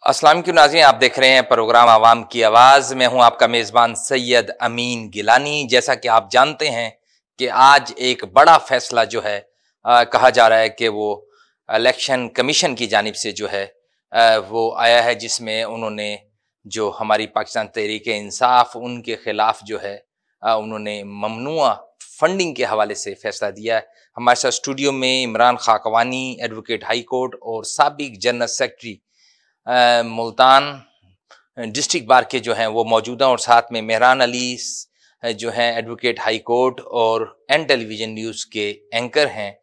अस्सलाम वालेकुम नाज़रीन, आप देख रहे हैं प्रोग्राम आवाम की आवाज़। मैं हूं आपका मेज़बान सैयद अमीन गिलानी। जैसा कि आप जानते हैं कि आज एक बड़ा फैसला जो है कहा जा रहा है कि वो इलेक्शन कमीशन की जानिब से जो है वो आया है, जिसमें उन्होंने जो हमारी पाकिस्तान तहरीक इंसाफ उनके खिलाफ जो है उन्होंने ममनुआ फंडिंग के हवाले से फैसला दिया है। हमारे साथ स्टूडियो में Imran Khakwani, advocate high court और साबिक general secretary Multan district bar के जो हैं वो मौजूद हैं, और साथ में मेहरान अली जो हैं एडवोकेट हाई कोर्ट और एन टेलीविज़न न्यूज़ के एंकर हैं,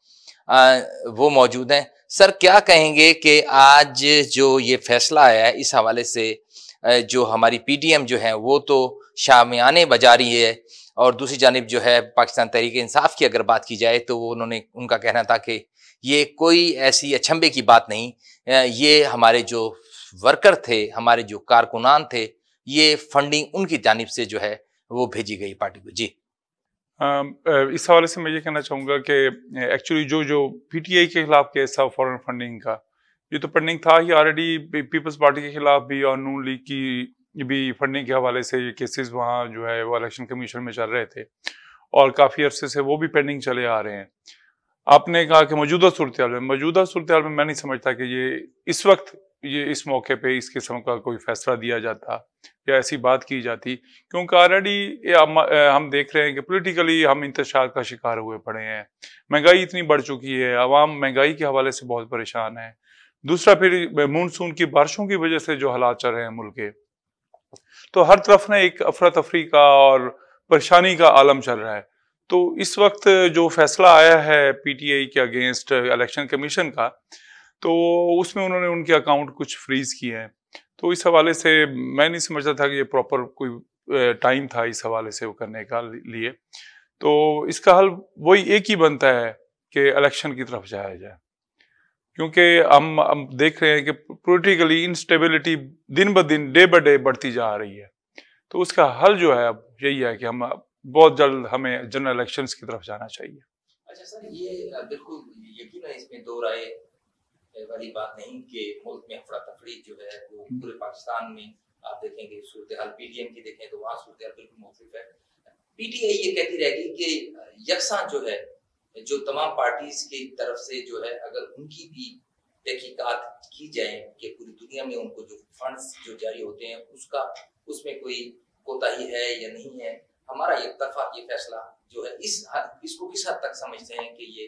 वो मौजूद हैं। सर, क्या कहेंगे कि आज जो ये फैसला आया है इस हवाले से, जो हमारी पीटीएम जो है वो तो शामियाने बजा रही है, और दूसरी जानिब जो है पाकिस्तान तहरीक इंसाफ की अगर बात की जाए तो वो उनका कहना था कि ये कोई ऐसी अचंभे की बात नहीं, ये हमारे जो वर्कर थे, हमारे जो कारकुनान थे, ये फंडिंग उनकी जानिब से जो है वो भेजी गई पार्टी को। जी इस हवाले से मैं ये कहना चाहूँगा कि एक्चुअली जो जो पीटीआई के खिलाफ केस था फॉरेन फंडिंग का, ये तो फंडिंग था ही ऑलरेडी। पीपल्स पार्टी के खिलाफ भी और नून लीग की भी फंडिंग के हवाले से ये केसेस वहाँ जो है वो इलेक्शन कमीशन में चल रहे थे, और काफ़ी अरसे से वो भी पेंडिंग चले आ रहे हैं। आपने कहा कि मौजूदा सूरत हाल में मैं नहीं समझता कि ये इस वक्त ये इस मौके पे इस किस्म का कोई फैसला दिया जाता या ऐसी बात की जाती, क्योंकि ऑलरेडी हम देख रहे हैं कि पॉलिटिकली हम इंतशार का शिकार हुए पड़े हैं। महंगाई इतनी बढ़ चुकी है, आवाम महंगाई के हवाले से बहुत परेशान है। दूसरा, फिर मानसून की बारिशों की वजह से जो हालात चल रहे हैं मुल्क के, तो हर तरफ ना एक अफरा तफरी का और परेशानी का आलम चल रहा है। तो इस वक्त जो फैसला आया है पीटीआई के अगेंस्ट इलेक्शन कमीशन का, तो उसमें उन्होंने उनके अकाउंट कुछ फ्रीज किए हैं। तो इस हवाले से मैं नहीं समझता था कि ये प्रॉपर कोई टाइम था इस हवाले से वो करने का लिए। तो इसका हल वही एक ही बनता है कि इलेक्शन की तरफ जाया जाए, क्योंकि हम देख रहे हैं कि पॉलिटिकली इंस्टेबिलिटी दिन ब दिन, डे बाय डे बढ़ती जा रही है। तो उसका हल जो है अब यही है कि हम बहुत जल्द हमें जनरल इलेक्शंस की तरफ जाना चाहिए। अच्छा सर, ये बिल्कुल यकीन है, इसमें दो राय वाली बात नहीं कि मुल्क में अफरा तफरी जो है वो पूरे पाकिस्तान में आप देखेंगे सूरत हाल पीटीएम की देखें तो वहाँ सूरत हाल बिल्कुल मुख्तलिफ है। पीटीआई ये कहती रहेगी कि यकसा जो है जो तमाम पार्टीज की तरफ से जो है अगर उनकी भी तहकीकात की जाए कि पूरी दुनिया में उनको जो फंड्स जो जारी होते हैं उसमें कोई कोताही है या नहीं है। हमारा एक तरफा ये फैसला जो है इसको किस हद तक समझते हैं कि ये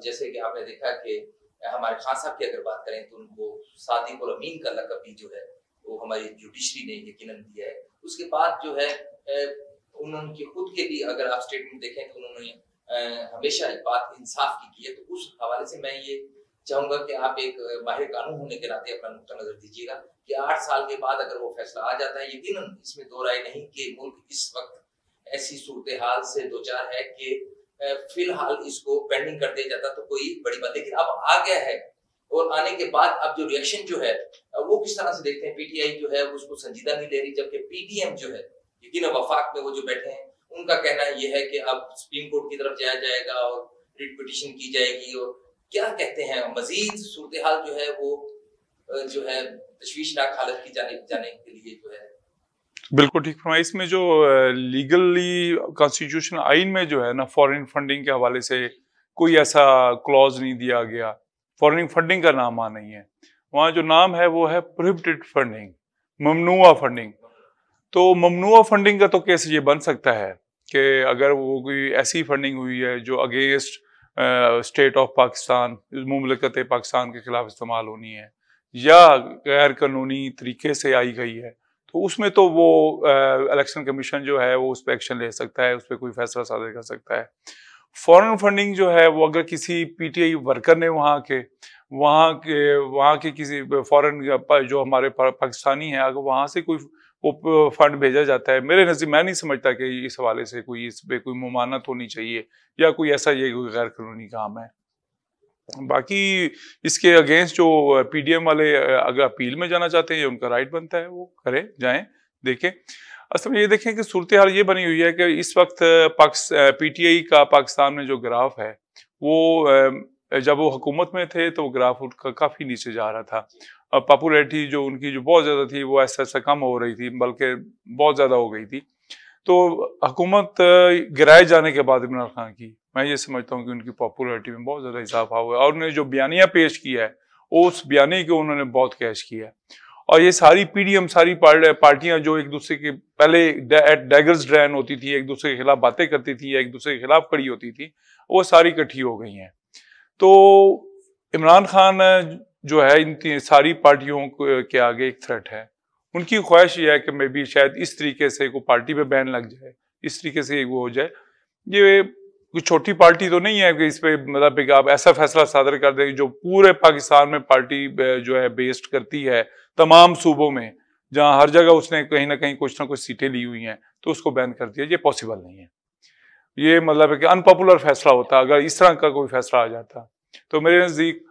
जैसे कि आपने देखा कि हमारे खान साहब की अगर बात करें तो उनको सादिक और अमीन का लक़ब भी जो है वो हमारी जुडिशरी ने यकीनन दिया है। उसके बाद जो है उन्होंने खुद के भी अगर आप स्टेटमेंट देखें तो उन्होंने हमेशा एक बात इंसाफ की है। तो उस हवाले से मैं ये चाहूंगा कि आप एक माहिर कानून होने के नाते अपना नुक्ता नजर दीजिएगा कि 8 साल के बाद अगर वो फैसला आ जाता है, यकीनन इसमें दो राय नहीं कि मुल्क इस वक्त ऐसी सूरत हाल से दो चार है कि फिलहाल इसको पेंडिंग कर दिया जाता तो कोई बड़ी बात, लेकिन अब आ गया है और आने के बाद अब जो रिएक्शन जो है वो किस तरह से देखते हैं। पीटीआई जो है उसको संजीदा नहीं ले रही, जबकि पीटीएम जो है यकीन वफाक में वो जो बैठे हैं उनका कहना ये है कि अब सुप्रीम कोर्ट की तरफ जाया जाएगा और रिट पिटीशन की जाएगी। और क्या कहते हैं, मजीद सूरत हाल जो है वो जो है तशवीशनाक हालत की जाने के लिए जो है। बिल्कुल ठीक फरमाया। इसमें जो लीगली कॉन्स्टिट्यूशन आइन में जो है ना, फॉरेन फंडिंग के हवाले से कोई ऐसा क्लॉज नहीं दिया गया। फॉरेन फंडिंग का नाम वहाँ नहीं है, वहाँ जो नाम है वो है प्रोहिबिटेड फंडिंग, ममनुआ फंडिंग। तो ममनुआ फंडिंग का तो केस ये बन सकता है कि अगर वो कोई ऐसी फंडिंग हुई है जो अगेंस्ट स्टेट ऑफ पाकिस्तान, मुमलकत पाकिस्तान के खिलाफ इस्तेमाल होनी है या गैर कानूनी तरीके से आई गई है, तो उसमें तो वो इलेक्शन कमीशन जो है वो उस पर एक्शन ले सकता है, उस पर कोई फैसला सादर कर सकता है। फॉरेन फंडिंग जो है वो अगर किसी पीटीआई वर्कर ने वहाँ के किसी फॉरेन जो हमारे पाकिस्तानी हैं, अगर वहाँ से कोई वो फंड भेजा जाता है, मेरे नज़र मैं नहीं समझता कि इस हवाले से कोई इस पर कोई मुमानत होनी चाहिए या कोई ऐसा ये कोई गैर कानूनी काम है। बाकी इसके अगेंस्ट जो पीडीएम वाले अगर अपील में जाना चाहते हैं, उनका राइट बनता है, वो करें, जाएं, देखें। असल में ये देखें कि सूरत हाल ये बनी हुई है कि इस वक्त पीटीआई का पाकिस्तान में जो ग्राफ है वो जब वो हुकूमत में थे तो ग्राफ उनका काफ़ी नीचे जा रहा था। पॉपुलैरिटी जो उनकी जो बहुत ज़्यादा थी वो ऐसा ऐसा कम हो रही थी, बल्कि बहुत ज़्यादा हो गई थी। तो हुकूमत गिराए जाने के बाद इमरान खान की, मैं ये समझता हूँ कि उनकी पॉपुलैरिटी में बहुत ज़्यादा इजाफा हुआ है, और उन्होंने जो बयानिया पेश किया है उस बयानी को उन्होंने बहुत कैश किया है। और ये सारी पीडीएम, सारी पार्टियां जो एक दूसरे के पहले डैगर्स ड्रैन होती थी, एक दूसरे के खिलाफ बातें करती थी, एक दूसरे के खिलाफ खड़ी होती थी, वो सारी इकट्ठी हो गई हैं। तो इमरान खान जो है इन सारी पार्टियों के आगे एक थ्रेट है। उनकी ख्वाहिश ये है कि मे बी शायद इस तरीके से कोई पार्टी पे बैन लग जाए, इस तरीके से वो हो जाए। ये कोई छोटी पार्टी तो नहीं है कि इस पे मतलब आप ऐसा फैसला सादर कर दें जो पूरे पाकिस्तान में पार्टी जो है बेस्ड करती है, तमाम सूबों में जहां हर जगह उसने कहीं ना कहीं कुछ ना कुछ सीटें ली हुई हैं, तो उसको बैन कर दिया। ये पॉसिबल नहीं है। ये मतलब है कि अनपॉपुलर फैसला होता अगर इस तरह का कोई फैसला आ जाता। तो मेरे नजदीक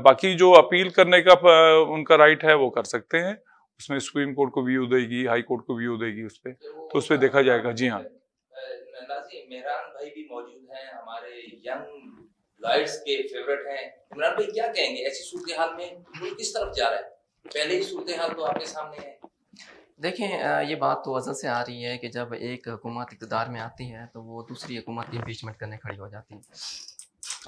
बाकी जो अपील करने का उनका राइट है वो कर सकते हैं, उसमें सुप्रीम कोर्ट को व्यू देगी, हाई कोर्ट को व्यू देगी उस पर, तो उस पर देखा जाएगा। जी हाँ, मेहरान भाई भी मौजूद हैं, हमारे यंग लाइट्स के फेवरेट हैं। इमरान भाई क्या कहेंगे ऐसी सूरत हाल में, मुल्क किस तरफ जा रहा है? पहले ही सूरत हाल तो आपके सामने है। देखें, ये बात तो अज़ल से आ रही है कि जब एक हुकूमत इक़्तिदार में आती है तो वो दूसरी हुकूमत की इम्पीचमेंट करने खड़ी हो जाती है।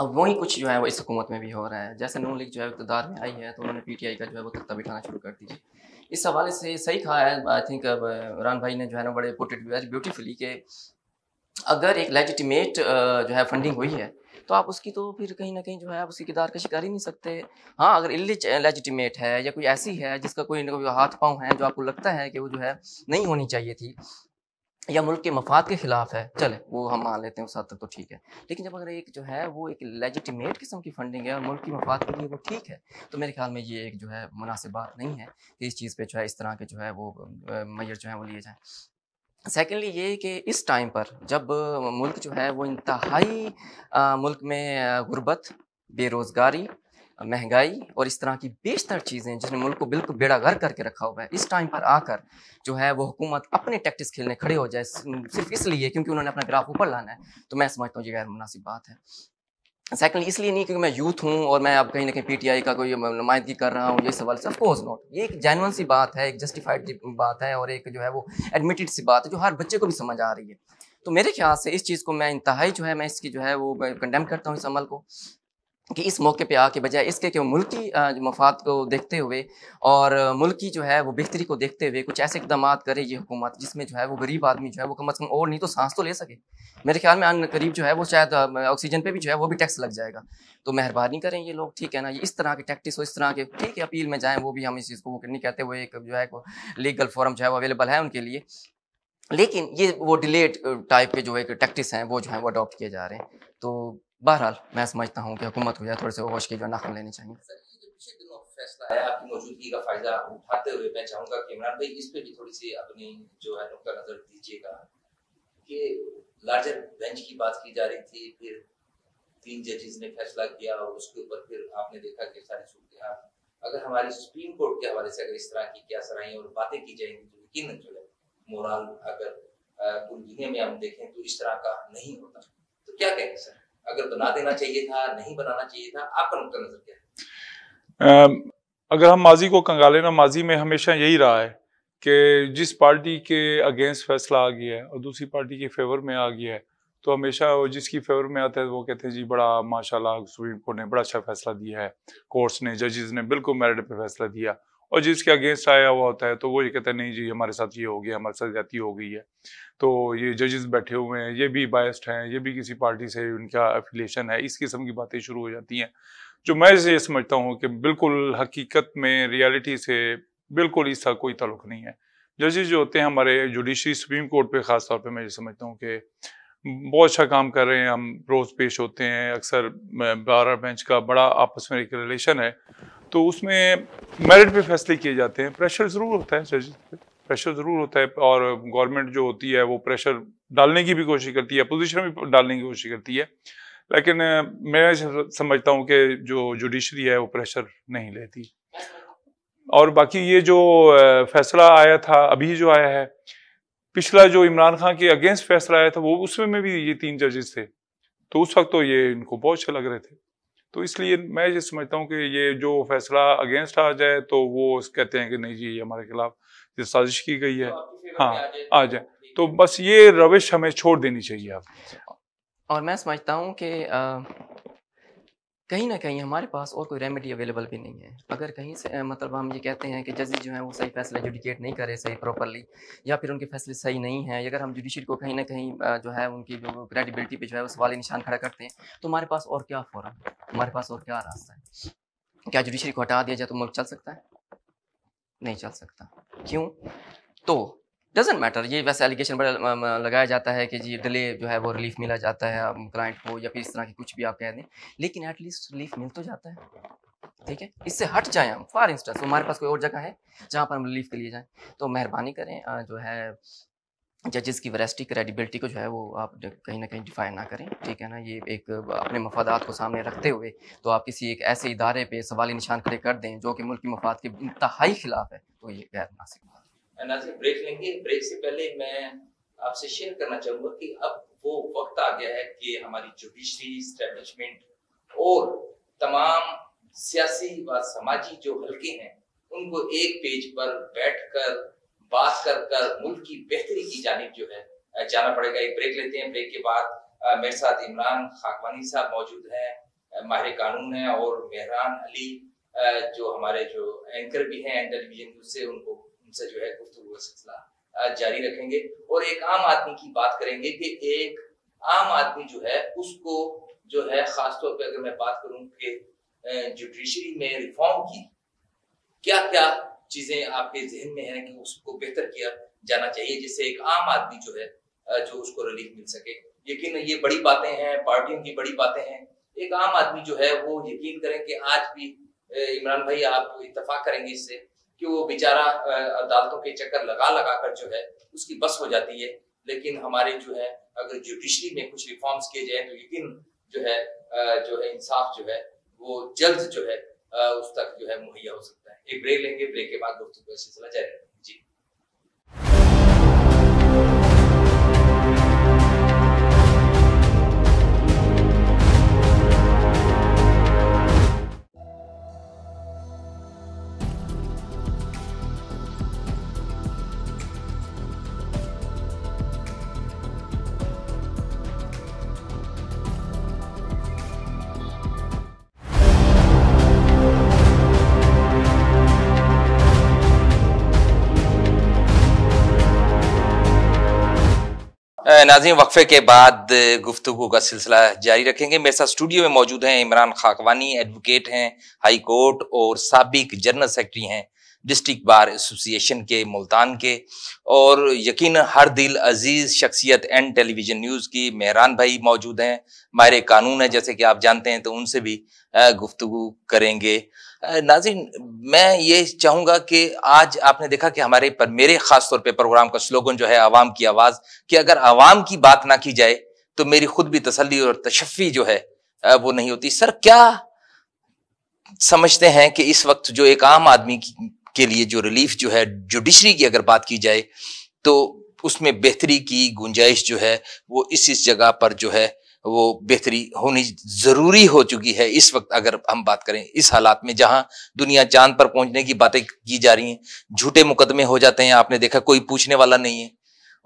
अब वही कुछ जो है वो इस हुकूमत में भी हो रहा है। जैसे नून लीग जो है इक़्तिदार में आई है तो उन्होंने पीटीआई का जो है वो तख्ता बिठाना शुरू कर दीजिए। इस हवाले से सही कहा है, आई थिंक इमरान भाई ने जो है ना बड़े पुट इट वेरी ब्यूटीफुली कि अगर एक लेजिटिमेट जो है फंडिंग हुई है तो आप उसकी तो फिर कहीं ना कहीं जो है आप उसकी किरदार का शिकार ही नहीं सकते। हाँ, अगर लेजिटिमेट है या कोई ऐसी है जिसका कोई ना कोई हाथ पाँव है जो आपको लगता है कि वो जो है नहीं होनी चाहिए थी या मुल्क के मफाद के खिलाफ है, चले वो हम मान लेते हैं, उस हद तक तो ठीक है। लेकिन जब अगर एक जो है वो एक लेजिटिमेट किस्म की फंडिंग है और मुल्क की मफाद के लिए वो ठीक है, तो मेरे ख्याल में ये एक जो है मुनासिब बात नहीं है कि इस चीज़ पे जो है इस तरह के जो है वो मेजर जो है वो लिए जाएँ। सेकेंडली ये कि इस टाइम पर जब मुल्क जो है वो इंतहाई मुल्क में गुर्बत, बेरोज़गारी, महंगाई और इस तरह की बेशतर चीज़ें जिसने मुल्क को बिल्कुल बेड़ागर करके रखा हुआ है, इस टाइम पर आकर जो है वो हुकूमत अपने टैक्टिक्स खेलने खड़े हो जाए सिर्फ इसलिए क्योंकि उन्होंने अपना ग्राफ ऊपर लाना है, तो मैं समझता हूँ ये गैर मुनासिब बात है। सेकेंडली इसलिए नहीं क्योंकि मैं यूथ हूँ और मैं अब कहीं ना कहीं पीटीआई का कोई नुमाइंदगी कर रहा हूँ, ये सवाल ऑफ कोर्स नॉट। ये एक जेन्युइन सी बात है, एक जस्टिफाइड बात है और एक जो है वो एडमिटेड सी बात है जो हर बच्चे को भी समझ आ रही है। तो मेरे ख्याल से इस चीज़ को मैं इंतहाई जो है मैं इसकी जो है वो कंडेम करता हूँ इस अमल को, कि इस मौके पे आके बजाय इसके कि मुल्क की मफाद को देखते हुए और मुल्क की जो है वो बेहतरी को देखते हुए कुछ ऐसे इक़दाम करे ये हुकूमत जिसमें जो है वो गरीब आदमी जो है वो कम अज़ कम और नहीं तो सांस तो ले सके। मेरे ख्याल में अन करीब जो है वो शायद ऑक्सीजन पे भी जो है वो भी टैक्स लग जाएगा। तो मेहरबानी करें ये लोग, ठीक है ना, ये इस तरह के टैक्टिक्स हो, इस तरह के ठीक है अपील में जाएँ, वो भी हम इस चीज़ को वो नहीं कहते, वो एक जो है लीगल फोरम जो है वो अवेलेबल है उनके लिए, लेकिन ये वो डिलेड टाइप के जो एक टैक्टिक्स हैं वो जो है वो अडॉप्ट किए जा रहे हैं। तो बहरहाल मैं समझता हूँ कि हुकूमत को थोड़े से होश की जो नाखुन लेने चाहिए। पिछले दिनों फैसला है, आपकी मौजूदगी का फायदा उठाते हुए मैं चाहूंगा कि इमरान भाई इस पे भी थोड़ी सी अपनी जो है नुक्ता नजर दीजिएगा कि लार्जर बेंच की बात की जा रही थी, फिर 3 जजेस ने फैसला किया और उसके ऊपर फिर आपने देखा कि सारी सूरत अगर हमारी सुप्रीम कोर्ट के हवाले से अगर इस तरह की क्या सराही और बातें की जाएंगी तो यकीनन जो है मोरल अगर पूरी दुनिया में हम देखें तो इस तरह का नहीं होता। तो क्या कहेंगे सर, अगर बना देना चाहिए था, नहीं बनाना चाहिए था, आपका नुक्ता नजर क्या है? अगर हम माजी को कंगाले ना, माजी में हमेशा यही रहा है कि जिस पार्टी के अगेंस्ट फैसला आ गया है और दूसरी पार्टी के फेवर में आ गया है तो हमेशा वो जिसकी फेवर में आता है वो कहते हैं जी बड़ा माशाल्लाह सुप्रीम कोर्ट ने बड़ा अच्छा फैसला दिया है, कोर्ट्स ने, जजेस ने बिल्कुल मेरिट पे फैसला दिया। और जिसके अगेंस्ट आया हुआ होता है तो वो ये कहते हैं नहीं जी हमारे साथ ये हो गया, हमारे साथ ज्यादती हो गई है। तो ये जजेस बैठे हुए हैं, ये भी बायस्ड हैं, ये भी किसी पार्टी से उनका एफिलिएशन है, इस किस्म की बातें शुरू हो जाती हैं जो मैं ये समझता हूँ कि बिल्कुल हकीकत में रियलिटी से बिल्कुल इसका कोई ताल्लुक नहीं है। जजेस जो होते हैं हमारे जुडिशरी सुप्रीम कोर्ट पे ख़ास तौर पे मैं ये समझता हूँ कि बहुत अच्छा काम कर रहे हैं, हम रोज़ पेश होते हैं, अक्सर बार बेंच का बड़ा आपस में एक रिलेशन है तो उसमें मेरिट पे फैसले किए जाते हैं। प्रेशर ज़रूर होता है जजेस पे, प्रेशर ज़रूर होता है और गवर्नमेंट जो होती है वो प्रेशर डालने की भी कोशिश करती है, अपोजिशन भी डालने की कोशिश करती है, लेकिन मैं समझता हूँ कि जो जुडिशरी है वो प्रेशर नहीं लेती। और बाकी ये जो फैसला आया था अभी जो आया है, पिछला जो इमरान खान के अगेंस्ट फैसला आया था वो उसमें भी ये 3 जजेस थे, तो उस वक्त तो ये इनको बहुत अच्छे लग रहे थे, तो इसलिए मैं ये समझता हूँ कि ये जो फैसला अगेंस्ट आ जाए तो वो कहते हैं कि नहीं जी, ये हमारे खिलाफ ये साजिश की गई है, हाँ आ जाए, तो बस ये रविश हमें छोड़ देनी चाहिए आप। और मैं समझता हूँ कि कहीं न कहीं हमारे पास और कोई रेमेडी अवेलेबल भी नहीं है। अगर कहीं से मतलब हम ये कहते हैं कि जजेस जो हैं वो सही फैसला एजुडिकेट नहीं कर रहे सही प्रॉपर्ली, या फिर उनके फैसले सही नहीं हैं, अगर हम जुडिशरी को कहीं न कहीं जो है उनकी जो क्रेडिबिलिटी पे जो है वो सवाल निशान खड़ा करते हैं, तो हमारे पास और क्या फोरम है? हमारे पास और क्या रास्ता है? क्या जुडिशरी को हटा दिया जाए तो मुल्क चल सकता है? नहीं चल सकता। क्यों? तो डज़न्ट मैटर, ये वैसे एलिगेशन बड़ा लगाया जाता है कि जी डिले जो है वो रिलीफ मिला जाता है क्लाइंट को, या फिर इस तरह की कुछ भी आप कह दें, लेकिन एटलीस्ट रिलीफ मिल तो जाता है, ठीक है? इससे हट जाएँ हम, फॉर इंस्टेंस हमारे पास कोई और जगह है जहाँ पर हम रिलीफ के लिए जाएँ, तो मेहरबानी करें जो है जजेस की वैरास्टी क्रेडिबिलिटी को जो है वो आप कहीं ना कहीं डिफाइन ना करें, ठीक है ना? ये एक अपने मफादात को सामने रखते हुए तो आप किसी एक ऐसे इदारे पे सवाली निशान खड़े कर दें जो कि मुल्क की मफाद के इंतहाई खिलाफ है, तो ये गैर मुनासिब बात है। नाज़िम, ब्रेक लेंगे। ब्रेक से पहले मैं आपसे शेयर करना चाहूँगा कि अब वो वक्त आ गया है कि हमारी जुडिशरी एस्टेब्लिशमेंट और तमाम सियासी व समाजी जो हलके हैं उनको एक पेज पर बैठकर बात कर मुल्क की बेहतरी की जानिब जो है जाना पड़ेगा। एक ब्रेक लेते हैं। ब्रेक के बाद मेरे साथ इमरान खाकवानी साहब मौजूद हैं, माहिर कानून हैं, और मेहरान अली जो हमारे जो एंकर भी हैं टेलीविजन न्यूज़ से, उनसे जो है गुफ्तगू का सिलसिला जारी रखेंगे और एक आम आदमी की बात करेंगे कि एक आम आदमी जो है उसको जो है खासतौर पे अगर मैं बात करूं कि जुडिशरी में रिफॉर्म की क्या क्या चीजें आपके जहन में हैं कि उसको बेहतर किया जाना चाहिए जिससे एक आम आदमी जो है जो उसको रिलीफ मिल सके। यकीन ये बड़ी बातें हैं, पार्टियों की बड़ी बातें हैं। एक आम आदमी जो है वो यकीन करें कि आज भी इमरान भाई आप इत्तेफाक करेंगे इससे कि वो बेचारा अदालतों के चक्कर लगा कर जो है उसकी बस हो जाती है, लेकिन हमारे जो है अगर जुडिशरी में कुछ रिफॉर्म्स किए जाए तो यकीन जो है इंसाफ जो है वो जल्द जो है उस तक जो है मुहैया हो सकता है। एक ब्रेक लेंगे, ब्रेक के बाद गुफ्तगू का सिलसिला जारी रहेगा। जी नाज़रीन, वक्फे के बाद गुफ्तगू का सिलसिला जारी रखेंगे। मेरे साथ स्टूडियो में मौजूद हैं इमरान खाकवानी, एडवोकेट हैं हाई कोर्ट और साबिक जनरल सेक्रेटरी हैं डिस्ट्रिक्ट बार एसोसिएशन के मुल्तान के, और यकीन हर दिल अजीज शख्सियत एंड टेलीविजन न्यूज़ की मेहरान भाई मौजूद हैं, माहिर कानून है जैसे कि आप जानते हैं, तो उनसे भी गुफ्तगू करेंगे। नाज़रीन, मैं ये चाहूँगा कि आज आपने देखा कि हमारे पर मेरे ख़ास तौर पे प्रोग्राम का स्लोगन जो है आवाम की आवाज़, कि अगर आवाम की बात ना की जाए तो मेरी खुद भी तसल्ली और तशफ़ी जो है वो नहीं होती। सर, क्या समझते हैं कि इस वक्त जो एक आम आदमी के लिए जो रिलीफ जो है जुडिशरी की अगर बात की जाए तो उसमें बेहतरी की गुंजाइश जो है वो इस जगह पर जो है वो बेहतरी होनी जरूरी हो चुकी है इस वक्त। अगर हम बात करें इस हालात में जहां दुनिया चांद पर पहुंचने की बातें की जा रही हैं, झूठे मुकदमे हो जाते हैं, आपने देखा कोई पूछने वाला नहीं है,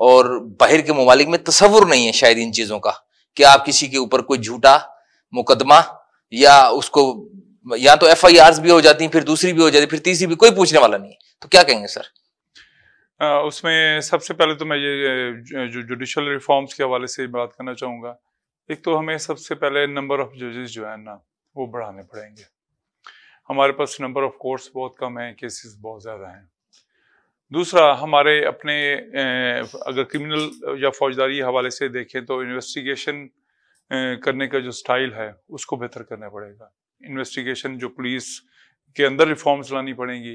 और बाहर के ममालिक में तसव्वुर नहीं है शायद इन चीजों का कि आप किसी के ऊपर कोई झूठा मुकदमा या उसको या तो FIRs भी हो जाती हैं, फिर दूसरी भी हो जाती, फिर तीसरी भी, कोई पूछने वाला नहीं है। तो क्या कहेंगे सर? उसमें सबसे पहले तो मैं ये जो जुडिशल रिफॉर्म्स के हवाले से बात करना चाहूँगा। एक तो हमें सबसे पहले नंबर ऑफ जजेस जो है ना वो बढ़ाने पड़ेंगे। हमारे पास नंबर ऑफ कोर्ट्स बहुत कम है, केसेस बहुत ज़्यादा हैं। दूसरा, हमारे अपने अगर क्रिमिनल या फौजदारी हवाले से देखें तो इन्वेस्टिगेशन करने का जो स्टाइल है उसको बेहतर करना पड़ेगा। इन्वेस्टिगेशन जो पुलिस के अंदर रिफॉर्म्स लानी पड़ेंगी,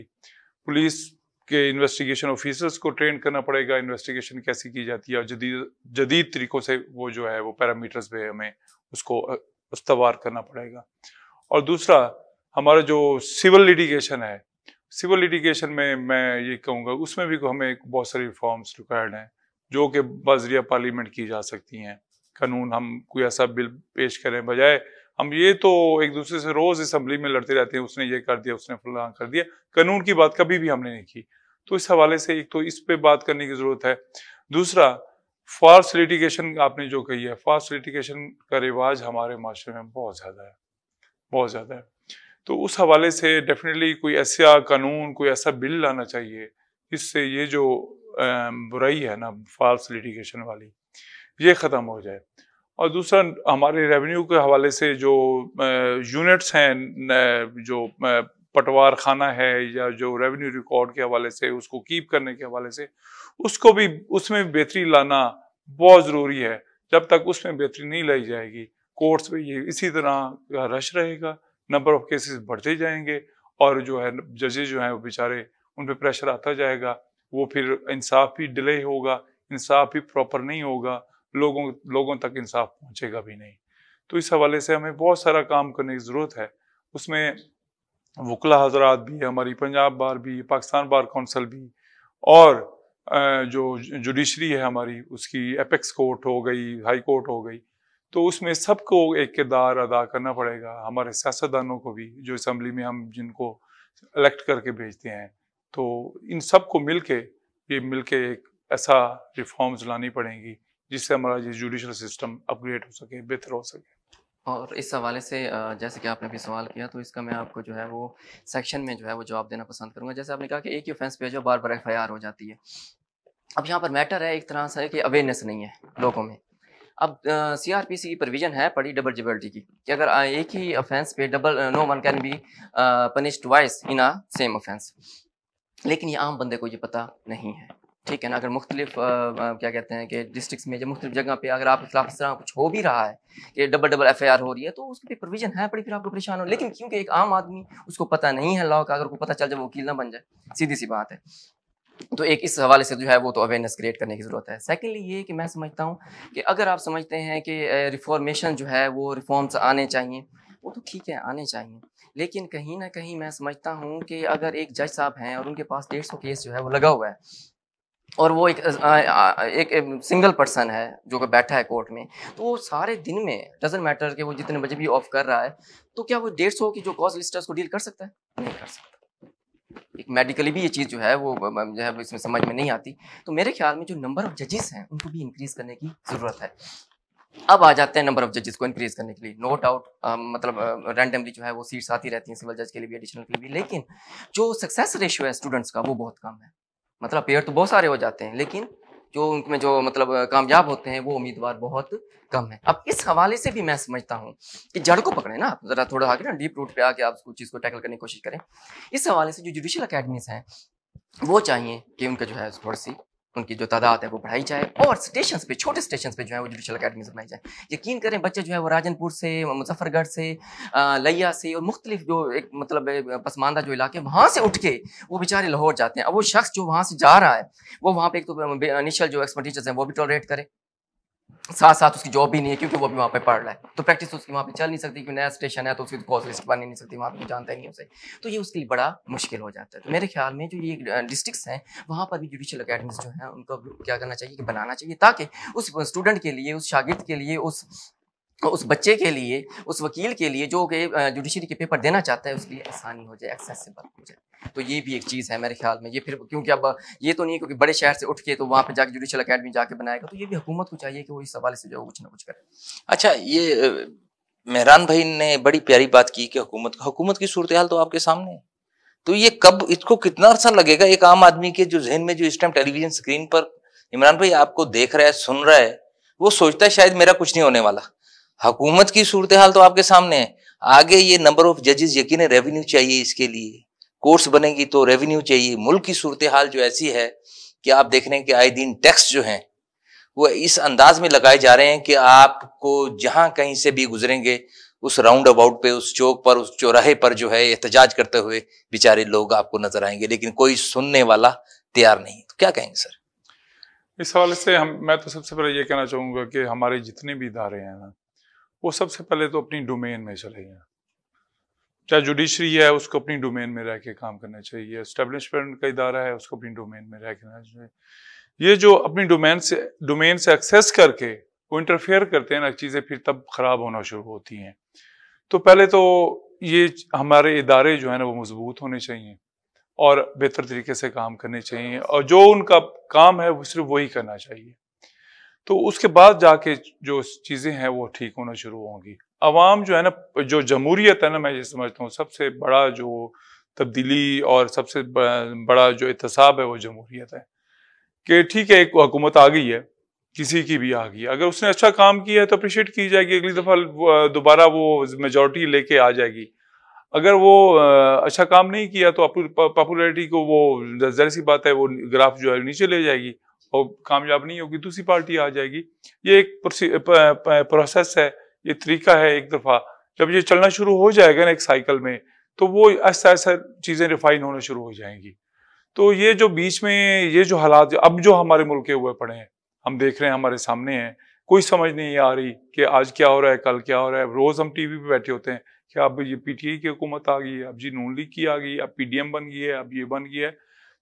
पुलिस के इन्वेस्टिगेशन ऑफिसर्स को ट्रेन करना पड़ेगा, इन्वेस्टिगेशन कैसी की जाती है, और जदीद तरीक़ों से वो जो है वो पैरामीटर्स पे हमें उसको इस्तवार करना पड़ेगा। और दूसरा, हमारा जो सिविल लिटिगेशन है, सिविल लिटिगेशन में मैं ये कहूँगा उसमें भी हमें बहुत सारी रिफॉर्म्स रिक्वायर्ड हैं जो कि बज़रिया पार्लियामेंट की जा सकती हैं। कानून हम कोई ऐसा बिल पेश करें, बजाय हम ये तो एक दूसरे से रोज असम्बली में लड़ते रहते हैं, उसने ये कर दिया, उसने फलां कर दिया, कानून की बात कभी भी हमने नहीं की। तो इस हवाले से एक तो इस पे बात करने की जरूरत है। दूसरा, फाल्स लिटिगेशन आपने जो कही है, फाल्स लिटिगेशन का रिवाज हमारे माशरे में बहुत ज्यादा है, बहुत ज्यादा है। तो उस हवाले से डेफिनेटली कोई ऐसा कानून, कोई ऐसा बिल लाना चाहिए जिससे ये जो बुराई है ना फाल्स लिटिगेशन वाली, ये ख़त्म हो जाए। और दूसरा, हमारे रेवेन्यू के हवाले से जो यूनिट्स हैं, जो पटवार खाना है या जो रेवेन्यू रिकॉर्ड के हवाले से उसको कीप करने के हवाले से, उसको भी उसमें बेहतरी लाना बहुत ज़रूरी है। जब तक उसमें बेहतरी नहीं लाई जाएगी, कोर्ट्स में ये इसी तरह का रश रहेगा, नंबर ऑफ केसेस बढ़ते जाएंगे और जो है जजेस जो हैं वो बेचारे, उन पे प्रेशर आता जाएगा, वो फिर इंसाफ भी डिले होगा, इंसाफ भी प्रॉपर नहीं होगा, लोगों तक इंसाफ पहुंचेगा भी नहीं। तो इस हवाले से हमें बहुत सारा काम करने की ज़रूरत है। उसमें वकला हजरात भी, हमारी पंजाब बार भी, पाकिस्तान बार काउंसिल भी, और जो जुडिशरी है हमारी, उसकी एपेक्स कोर्ट हो गई, हाई कोर्ट हो गई, तो उसमें सबको एक किरदार अदा करना पड़ेगा। हमारे सियासतदानों को भी, जो असम्बली में हम जिनको इलेक्ट करके भेजते हैं, तो इन सबको मिलके एक ऐसा रिफॉर्म्स लानी पड़ेंगी जिससे हमारा ये जुडिशल सिस्टम अपग्रेड हो सके, बेहतर हो सके। और इस हवाले से जैसे कि आपने भी सवाल किया, तो इसका मैं आपको जो है वो सेक्शन में जो है वो जवाब देना पसंद करूंगा। जैसे आपने कहा कि एक ही ऑफेंस पे जो बार बार FIR हो जाती है। अब यहाँ पर मैटर है एक तरह से कि अवेयरनेस नहीं है लोगों में। अब CRPC की प्रोविजन है बड़ी डबल जेबलिटी की, कि अगर एक ही ऑफेंस पे no one can be punished twice in a same offence, लेकिन ये आम बंदे को ये पता नहीं है, ठीक है ना। अगर मुख्तलिफ क्या कहते हैं कि डिस्ट्रिक्ट में, जो मुख्तलिफ जगह पे अगर आपके खिलाफ इस तरह कुछ हो भी रहा है कि डबल FIR हो रही है, तो उसकी प्रोविजन है बड़ी, फिर आपको परेशान हो। लेकिन क्योंकि एक आम आदमी, उसको पता नहीं है लॉ का, अगर को पता चल जाए वो वकील ना बन जाए, सीधी सी बात है। तो एक इस हवाले से जो है वो तो अवेयरनेस क्रिएट करने की ज़रूरत है। सेकेंडली ये कि मैं समझता हूँ कि अगर आप समझते हैं कि रिफॉर्मेशन जो है वो रिफॉर्म्स आने चाहिए, वो तो ठीक है, आने चाहिए, लेकिन कहीं ना कहीं मैं समझता हूँ कि अगर एक जज साहब हैं और उनके पास 150 केस जो है वो लगा हुआ है, और वो एक सिंगल पर्सन है जो कि बैठा है कोर्ट में, तो वो सारे दिन में, डजंट मैटर कि वो जितने बजे भी ऑफ कर रहा है, तो क्या वो 150 की जो कॉज लिस्ट है उसको डील कर सकता है? नहीं कर सकता। एक मेडिकली भी ये चीज़ जो है वो जो है इसमें समझ में नहीं आती। तो मेरे ख्याल में जो नंबर ऑफ जजेस हैं उनको भी इंक्रीज करने की ज़रूरत है। अब आ जाते हैं नंबर ऑफ जजेस को इंक्रीज करने के लिए, नो डाउट मतलब रैंडमली जो है वो सीट्स आती रहती हैं सिविल जज के लिए भी, एडिशनल के लिए भी, लेकिन जो सक्सेस रेशियो है स्टूडेंट्स का वो बहुत कम है। मतलब पेयर तो बहुत सारे हो जाते हैं, लेकिन जो उनमें जो मतलब कामयाब होते हैं वो उम्मीदवार बहुत कम है। अब इस हवाले से भी मैं समझता हूँ कि जड़ को पकड़े ना, जरा थोड़ा आगे ना डीप रूट पे आके आप उस चीज़ को टैकल करने की कोशिश करें। इस हवाले से जो जुडिशल अकेडमीज हैं वो चाहिए कि उनका जो है थोड़ी सी उनकी जो तादाद है वो बढ़ाई जाए, और स्टेशंस पे, छोटे स्टेशंस पे जो है वो जुडिशल अकेडमीज बनाई जाए। यकीन करें बच्चे जो है वो राजनपुर से, मुजफ्फरगढ़ से, लिया से और मुख्तलिफ जो एक मतलब पसमानदा जो इलाके वहाँ से उठ के वो बेचारे लाहौर जाते हैं। अब वो शख्स जो वहाँ से जा रहा है वो वहाँ पे एक तो इनिशियल जो एक्सपर्ट टीचर्स हैं वो भी टॉलरेट करे, साथ साथ उसकी जॉब भी नहीं है क्योंकि वो भी वहाँ पे पढ़ रहा है, तो प्रैक्टिस उसकी वहाँ पे चल नहीं सकती क्योंकि नया स्टेशन है, तो उसकी कॉज लिस्ट बन नहीं सकती, वहाँ पे जानता ही नहीं उसे, तो ये उसके लिए बड़ा मुश्किल हो जाता है। तो मेरे ख्याल में जो ये डिस्ट्रिक्ट्स हैं वहाँ पर भी जुडिशल अकेडमीज जो है उनको क्या करना चाहिए कि बनाना चाहिए, ताकि उस स्टूडेंट के लिए, उस शागिर्द के लिए, उस बच्चे के लिए, उस वकील के लिए जो कि जुडिशरी के पेपर देना चाहता है उसके लिए आसानी हो जाए, एक्सेसिबल हो जाए। तो ये भी एक चीज़ है मेरे ख्याल में। ये फिर क्योंकि अब ये तो नहीं क्योंकि बड़े शहर से उठ के तो वहाँ पे जाके जुडिशल अकेडमी जाके बनाएगा, तो ये भी हुकूमत को चाहिए कि वो इस हवाले से जो कुछ ना कुछ करे। अच्छा, ये मेहरान भाई ने बड़ी प्यारी बात की कि हुकूमत की सूरत हाल तो आपके सामने है, तो ये कब, इसको कितना अरसा लगेगा एक आम आदमी के जो जहन में, जो इस टाइम टेलीविजन स्क्रीन पर इमरान भाई आपको देख रहा है, सुन रहा है, वो सोचता है शायद मेरा कुछ नहीं होने वाला। हुकूमत की सूरत हाल तो आपके सामने है। आगे ये नंबर ऑफ जजेस, यकीन रेवेन्यू चाहिए, इसके लिए कोर्ट्स बनेगी तो रेवेन्यू चाहिए। मुल्क की सूरत हाल जो ऐसी है कि आप देख रहे हैं कि आए दिन टैक्स जो हैं वो इस अंदाज में लगाए जा रहे हैं कि आपको जहां कहीं से भी गुजरेंगे उस राउंड अबाउट पे, उस चौक पर, उस चौराहे पर जो है एहतजाज करते हुए बेचारे लोग आपको नजर आएंगे, लेकिन कोई सुनने वाला तैयार नहीं। तो क्या कहेंगे सर इस हवाले से? मैं तो सबसे पहले ये कहना चाहूँगा कि हमारे जितने भी इदारे हैं ना, वो सबसे पहले तो अपनी डोमेन में चले जाएं। चाहे जुडिशरी है उसको अपनी डोमेन में रह के काम करना चाहिए, एस्टेब्लिशमेंट का इदारा है उसको अपनी डोमेन में रह के करना चाहिए। ये जो अपनी डोमेन से एक्सेस करके वो इंटरफेयर करते हैं ना चीज़ें, फिर तब खराब होना शुरू होती हैं। तो पहले तो ये हमारे इदारे जो है ना वो मजबूत होने चाहिए और बेहतर तरीके से काम करने चाहिए, और जो उनका काम है वो सिर्फ वही करना चाहिए। तो उसके बाद जाके जो चीज़ें हैं वो ठीक होना शुरू होंगी। अवाम जो है ना, जो जमहूरियत है ना, मैं ये समझता हूँ सबसे बड़ा जो तब्दीली और सबसे बड़ा जो एहतसाब है वो जमहूरियत है। कि ठीक है, एक हुकूमत आ गई है, किसी की भी आ गई है, अगर उसने अच्छा काम किया है तो अप्रिशिएट की जाएगी, अगली दफ़ा दोबारा वो मेजॉरिटी लेके आ जाएगी। अगर वो अच्छा काम नहीं किया तो पॉपुलैरिटी को वो ज़ाहिर सी बात है वो ग्राफ जो है नीचे ले जाएगी और कामयाब नहीं होगी, दूसरी पार्टी आ जाएगी। ये एक प्रोसेस है, ये तरीका है। एक दफ़ा जब ये चलना शुरू हो जाएगा ना एक साइकिल में, तो वो ऐसा ऐसा चीज़ें रिफाइन होना शुरू हो जाएंगी। तो ये जो बीच में ये जो हालात अब जो हमारे मुल्क के हुए पड़े हैं, हम देख रहे हैं, हमारे सामने हैं, कोई समझ नहीं आ रही कि आज क्या हो रहा है, कल क्या हो रहा है। रोज़ हम टीवी पे बैठे होते हैं कि अब ये पीटीआई की हुकूमत आ गई है, अब जी नून लीग की आ गई, अब पीडीएम बन गई है, अब ये बन गया है।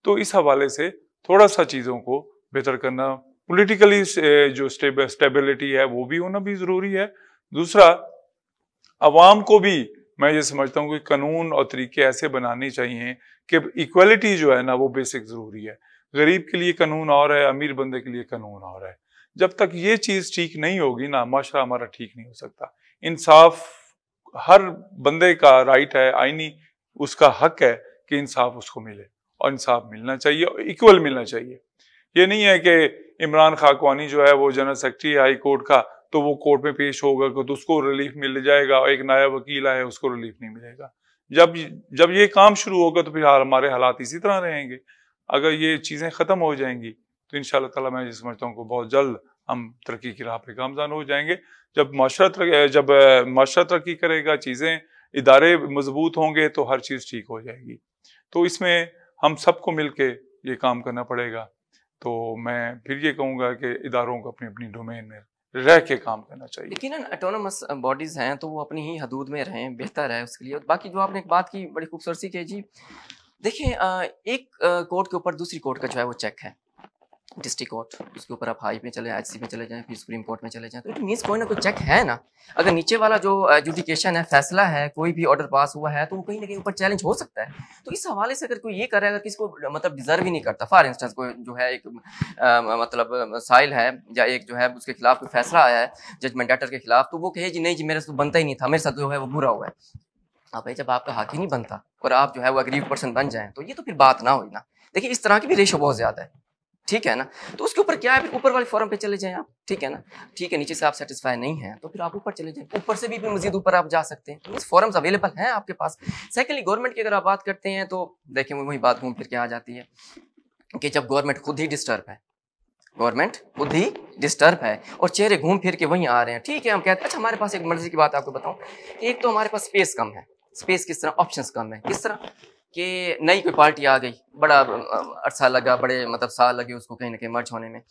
तो इस हवाले से थोड़ा सा चीज़ों को बेहतर करना, पॉलिटिकली जो स्टेबिलिटी है वो भी होना भी ज़रूरी है। दूसरा, अवाम को भी मैं ये समझता हूँ कि कानून और तरीके ऐसे बनाने चाहिए कि इक्वलिटी जो है ना वो बेसिक ज़रूरी है। गरीब के लिए कानून और है, अमीर बंदे के लिए कानून और है। जब तक ये चीज़ ठीक नहीं होगी ना, माशरा हमारा ठीक नहीं हो सकता। इंसाफ हर बंदे का राइट है, आईनी उसका हक है कि इंसाफ उसको मिले, और इंसाफ मिलना चाहिए, इक्वल मिलना चाहिए। ये नहीं है कि इमरान खाकवानी जो है वो जनरल सेक्रेटरी हाई कोर्ट का, तो वो कोर्ट में पेश होगा तो उसको रिलीफ मिल जाएगा, और एक नया वकील आया उसको रिलीफ नहीं मिलेगा। जब ये काम शुरू होगा तो फिर हमारे हालात इसी तरह रहेंगे। अगर ये चीज़ें ख़त्म हो जाएंगी तो इंशाअल्लाह ताला मैं ये समझता हूँ कि बहुत जल्द हम तरक्की की राह पे गामज़ान हो जाएंगे। जब माशरा तरक्की करेगा, चीज़ें इदारे मजबूत होंगे तो हर चीज़ ठीक हो जाएगी। तो इसमें हम सबको मिल के ये काम करना पड़ेगा। तो मैं फिर ये कहूँगा कि इदारों को अपनी अपनी डोमेन में रह के काम करना चाहिए। लेकिन ऑटोनोमस बॉडीज़ हैं तो वो अपनी ही हदूद में रहें, बेहतर है उसके लिए। बाकी जो आपने एक बात की बड़ी खूबसूरती की जी, देखिए एक कोर्ट के ऊपर दूसरी कोर्ट का जो है वो चेक है, डिस्ट्रिक्ट कोर्ट, उसके ऊपर आप हाई में चले, एचसी में चले जाएं, फिर सुप्रीम कोर्ट में चले जाएं, तो इट मीन्स कोई ना कोई चेक है ना। अगर नीचे वाला जो एजुडिकेशन है, फैसला है, कोई भी ऑर्डर पास हुआ है, तो वो कहीं ना कहीं ऊपर चैलेंज हो सकता है। तो इस हवाले से अगर कोई ये करे, अगर किसी को मतलब डिजर्व ही नहीं करता, फॉर इंस्टेंस कोई जो है एक मतलब साइल है या एक जो है उसके खिलाफ कोई फैसला आया है जजमेंटेटर के खिलाफ, तो वो कहे जी नहीं जी मेरे से बनता ही नहीं था, मेरे साथ जो है वो बुरा हुआ है। अब भाई जब आपका हक ही नहीं बनता और आप जो है वो अग्रीव पर्सन बन जाएं, तो ये तो फिर बात ना हुई ना। देखिए इस तरह की भी रेशो बहुत ज़्यादा है, ठीक है ना। तो उसके ऊपर क्या है, फिर ऊपर वाले फॉरम पे चले जाएं आप, ठीक है ना। ठीक है, नीचे से आप सेटिस्फाई नहीं हैं तो फिर आप ऊपर चले जाएं, ऊपर से भी मजीद ऊपर आप जा सकते हैं। तो इस फॉरम्स अवेलेबल हैं आपके पास। सेकेंडली, गवर्नमेंट की अगर आप बात करते हैं तो देखें वही बात घूम फिर के आ जाती है कि जब गवर्नमेंट खुद ही डिस्टर्ब है, गवर्नमेंट खुद ही डिस्टर्ब है और चेहरे घूम फिर के वहीं आ रहे हैं, ठीक है, हम कहते हैं। अच्छा, हमारे पास एक मर्जी की बात आपको बताऊं, एक तो हमारे पास स्पेस कम है। स्पेस किस तरह, ऑप्शंस कम है। किस तरह कि नई कोई पार्टी आ गई, बड़ा अरसा लगा, बड़े मतलब साल लगे उसको कहीं ना कहीं मर्ज होने में,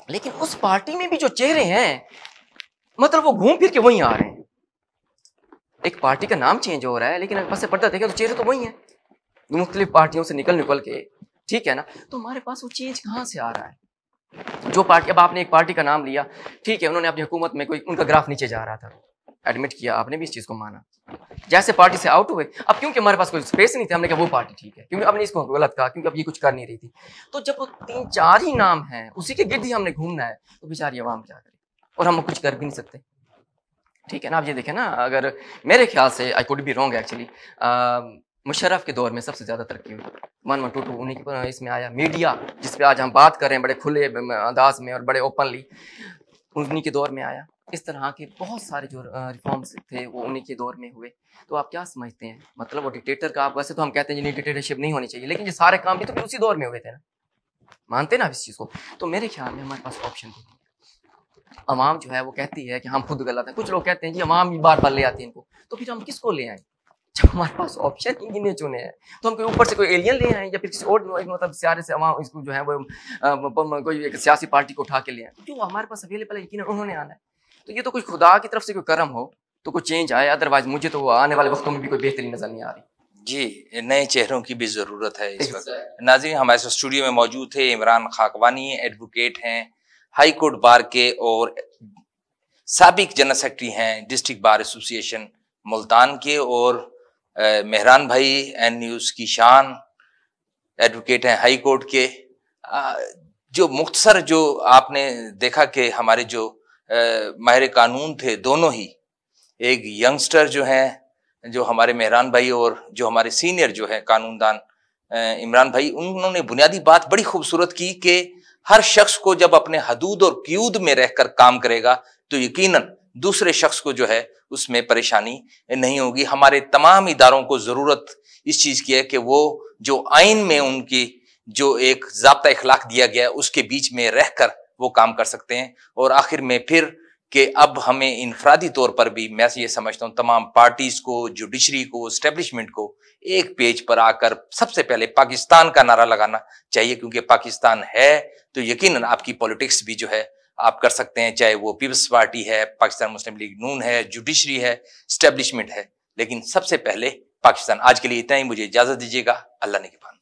लेकिन उस पार्टी में भी जो चेहरे हैं मतलब वो घूम फिर के वहीं आ रहे हैं। एक पार्टी का नाम चेंज हो रहा है लेकिन अगर पास से पर्दा देखें तो चेहरे तो वही हैं, मुख्तलिफ पार्टियों से निकल के, ठीक है ना। तो हमारे पास वो चेंज कहाँ से आ रहा है? जो पार्टी, अब आपने एक पार्टी का नाम लिया, ठीक है, उन्होंने अपनी हुकूमत में कोई उनका ग्राफ नीचे जा रहा था, एडमिट किया, आपने भी इस चीज़ को माना, जैसे पार्टी से आउट हुए। अब क्योंकि हमारे पास कोई स्पेस नहीं था, हमने कहा वो पार्टी ठीक है, क्योंकि हमने इसको गलत कहा, क्योंकि अब ये कुछ कर नहीं रही थी। तो जब वो 3-4 ही नाम हैं, उसी के गिर्द ही हमने घूमना है, तो बेचारी आवाम क्या करे, और हम कुछ कर भी नहीं सकते, ठीक है ना। आप ये देखें ना, अगर मेरे ख्याल से, I could be wrong actually, Musharraf के दौर में सबसे ज़्यादा तरक्की हुई 1122 उन्हीं की इसमें आया। मीडिया जिस पे आज हम बात कर रहे हैं बड़े खुले अंदाज में और बड़े ओपनली, उन्हीं के दौर में आया। इस तरह के बहुत सारे जो रिफॉर्म्स थे वो उन्हीं के दौर में हुए। तो आप क्या समझते हैं, मतलब वो डिक्टेटर का, आप वैसे तो हम कहते हैं डिक्टेटरशिप नहीं होनी चाहिए, लेकिन ये सारे काम भी तो फिर उसी दौर में हुए थे ना, मानते ना इस चीज़ को। तो मेरे ख्याल में हमारे पास ऑप्शन भी नहीं। अवाम जो है वो कहती है कि हम खुद गलत हैं, कुछ लोग कहते हैं जी अवाम ही बार बार ले आती है इनको, तो फिर हम किसको ले आए जब हमारे पास ऑप्शन ही गिने चुने हैं? तो हम कोई ऊपर से कोई एलियन ले आए या फिर किसी और मतलब सियारे से अवाम इसको जो है वो कोई एक सियासी पार्टी को उठा के ले आए? जो हमारे पास अवेलेबल है यकीन उन्होंने आना है। तो ये तो कोई खुदा की तरफ से कोई करम हो तो कोई चेंज आए, अदरवाइज मुझे तो आने वाले वक्तों में भी कोई बेहतरी नजर नहीं आ रही। जी, नए चेहरों की भी ज़रूरत है इस वक्त। नाज़रीन, हमारे साथ स्टूडियो में मौजूद थे इमरान खाकवानी, एडवोकेट हैं, हाई कोर्ट बार के और साबिक जनरल सेक्रेटरी हैं डिस्ट्रिक्ट बार एसोसिएशन मुल्तान के, और मेहरान भाई एन न्यूज़ की शान, एडवोकेट हैं हाई कोर्ट के। जो मुख्तसर जो आपने देखा कि हमारे जो माहिर कानून थे दोनों ही, एक यंगस्टर जो हैं जो हमारे मेहरान भाई, और जो हमारे सीनियर जो है कानूनदान इमरान भाई, उन्होंने बुनियादी बात बड़ी खूबसूरत की कि हर शख्स को जब अपने हदूद और क़यूद में रहकर काम करेगा तो यकीनन दूसरे शख्स को जो है उसमें परेशानी नहीं होगी। हमारे तमाम इदारों को ज़रूरत इस चीज़ की है कि वो जो आइन में उनकी जो एक ज़ाब्ता इखलाक दिया गया है उसके बीच में रहकर वो काम कर सकते हैं। और आखिर में फिर कि अब हमें इनफरादी तौर पर भी मैं ये समझता हूँ तमाम पार्टीज़ को, जुडिशरी को, एस्टेब्लिशमेंट को एक पेज पर आकर सबसे पहले पाकिस्तान का नारा लगाना चाहिए, क्योंकि पाकिस्तान है तो यकीनन आपकी पॉलिटिक्स भी जो है आप कर सकते हैं, चाहे वो पीपल्स पार्टी है, पाकिस्तान मुस्लिम लीग नून है, जुडिशरी है, एस्टेब्लिशमेंट है, लेकिन सबसे पहले पाकिस्तान। आज के लिए इतना ही, मुझे इजाज़त दीजिएगा। अल्लाह ने के पास।